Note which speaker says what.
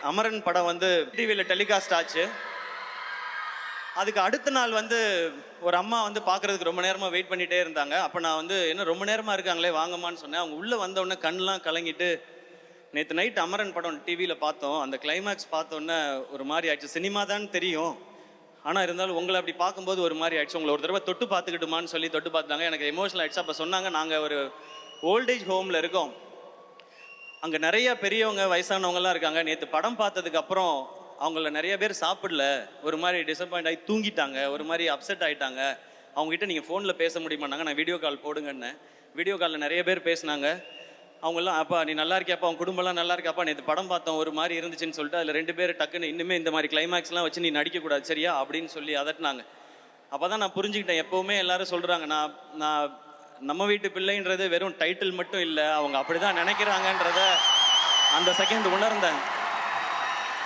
Speaker 1: அமரன் படம் வந்து டிவியில் டெலிகாஸ்ட் ஆச்சு. அதுக்கு அடுத்த நாள் வந்து ஒரு அம்மா வந்து பார்க்குறதுக்கு ரொம்ப நேரமாக வெயிட் பண்ணிகிட்டே இருந்தாங்க. அப்போ நான் வந்து என்ன ரொம்ப நேரமாக இருக்காங்களே வாங்கம்மான்னு சொன்னேன். அவங்க உள்ளே வந்தோடனே கண்ணெலாம் கலங்கிட்டு, நேற்று நைட் அமரன் படம் டிவியில் பார்த்தோம், அந்த கிளைமேக்ஸ் பார்த்தோன்னே ஒரு மாதிரி ஆயிடுச்சு. சினிமா தான் தெரியும், ஆனால் இருந்தாலும் உங்களை அப்படி பார்க்கும்போது ஒரு மாதிரி ஆயிடுச்சு. உங்களை ஒரு தடவை தொட்டு பார்த்துக்கிட்டுமான்னு சொல்லி தொட்டு பார்த்தாங்க. எனக்கு எமோஷனல் ஆயிடுச்சு. அப்போ சொன்னாங்க, நாங்கள் ஒரு ஓல்டேஜ் ஹோமில் இருக்கோம், அங்கே நிறைய பெரியவங்க வயசானவங்கலாம் இருக்காங்க. நேற்று படம் பார்த்ததுக்கு அப்புறம் அவங்கள நிறைய பேர் சாப்பிடல, ஒரு மாதிரி டிசப்பாயிண்ட் ஆகி தூங்கிட்டாங்க, ஒரு மாதிரி அப்செட் ஆகிட்டாங்க. அவங்ககிட்ட நீங்கள் ஃபோனில் பேச முடியுமான்னாங்க. நான் வீடியோ கால் போடுங்கன்னு. வீடியோ காலில் நிறைய பேர் பேசினாங்க. அவங்கெல்லாம், அப்பா நீ நல்லா இருக்கியாப்பா, அவங்க குடும்பம்லாம் நல்லா இருக்காப்பா, நேற்று படம் பார்த்தோம் ஒரு மாதிரி இருந்துச்சுன்னு சொல்லிட்டு அதில் 2 பேர் டக்குன்னு இனிமே இந்த மாதிரி கிளைமேக்ஸ்லாம் வச்சு நீ நடிக்கக்கூடாது சரியா அப்படின்னு சொல்லி அதட்டினாங்க. அப்போ தான் நான் புரிஞ்சுக்கிட்டேன். எப்போவுமே எல்லாரும் சொல்கிறாங்க, நான் நம்ம வீட்டு பிள்ளைன்றது வெறும் டைட்டில் மட்டும் இல்லை, அவங்க அப்படி தான் நினைக்கிறாங்கன்றத அந்த செகண்ட் உணர்ந்தேன்.